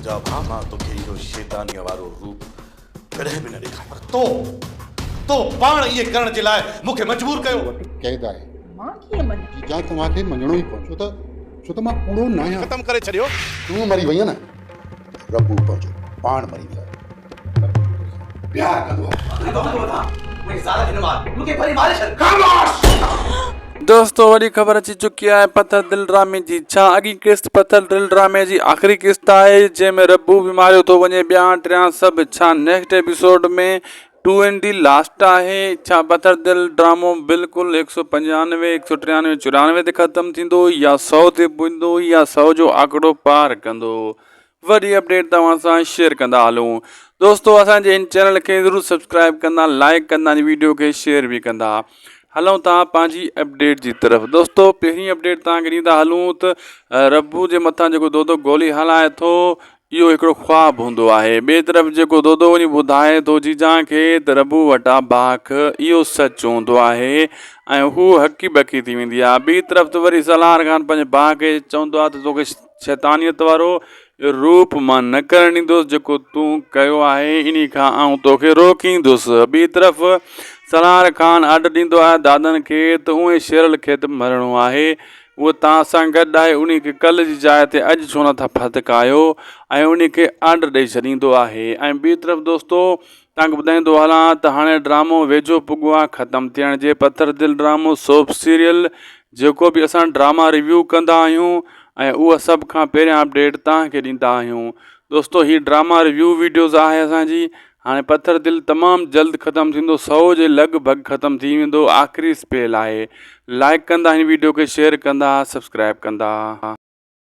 मुझा भाउ मां तोखे इहो शैतानीअ वारो रूप कॾहिं बि न ॾेखारियो पर तो पाण इहे करण जे लाइ मूंखे मजबूर कयो क़ैद आहे मां कीअं मञां जा तव्हांखे मञणो ई पवंदो छो त मां कूड़ो न आहियां ख़तमु करे छॾियो तूं मरी वई न रबू पहुचो पाण मरी वियो प्यार कंदो दोस्तों वही खबर अची चुकी है पत्थर दिल ड्रामे जी छा अॻी किस्त पत्थर दिल ड्रामे जी आख़िरी किस्त है जैमें रब्बू भी मारियो तो वने ॿिया टिया सब छा नेक्स्ट एपिसोड में 2 लास्ट है छा पत्थर दिल ड्रामो बिल्कुल 195 193 94 ते खत्म थींदो या 100 ते पुजंदो या 100 जो आंकड़ो पार कंदो वरी अपडेट तव्हां सां शेयर कंदा हलूं दोस्तों असांजे इन चैनल के जरूर सब्सक्राइब कंदा लाइक कंदा वीडियो के शेयर भी कंदा हलूं था पांजी अपडेट की तरफ दोस्तों पहिरीं अपडेट तव्हांखे ॾींदा हलूं त रब्बू जे मथां जेको दोदो गोली हलाए थो इहो हिकिड़ो ख्वाब हूंदो आहे ॿिए तरफ़ जेको दोदो वञी ॿुधाए थो जीजा खे त रब्बू वटां बाख इहो सच हूंदो आहे ऐं हू हकी बकी थी वेंदी आहे ॿी तरफ़ त वरी सलार ख़ान पंहिंजे भाउ खे चवंदो आहे त तोखे शैतानियत वारो रूप मां न करणु ॾींदुसि जेको तूं कयो आहे इन खां आउं तोखे रोकींदुसि ॿी तरफ़ सलार ख़ान आर्डर ॾींदो आहे दादनि खे त उहे शेरल खे त मरणो आहे उहो तव्हां सां गॾु आहे उन खे कल्ह जी जाइ ते अॼु छो नथा फतकायो ऐं उन खे आर्डर ॾेई छॾींदो आहे ऐं ॿी तरफ़ दोस्तो तव्हांखे ॿुधाईंदो हलां त हाणे ड्रामो वेझो पुॻो आहे ख़तमु थियण जे पत्थर दिल ड्रामो सोप सीरियल जेको बि असां ड्रामा रिव्यू कंदा आहियूं ऐं उहा सभ खां पहिरियां अपडेट तव्हांखे ॾींदा आहियूं दोस्तो हीअ ड्रामा रिव्यू वीडियोज़ आहे असांजी हाणे पत्थर दिल तमामु जल्द ख़तमु थींदो 100 जे लॻभॻि ख़तमु थी वेंदो आख़िरी स्पेल आहे लाइक कंदा हिन वीडियो खे शेयर कंदा सब्सक्राइब कंदा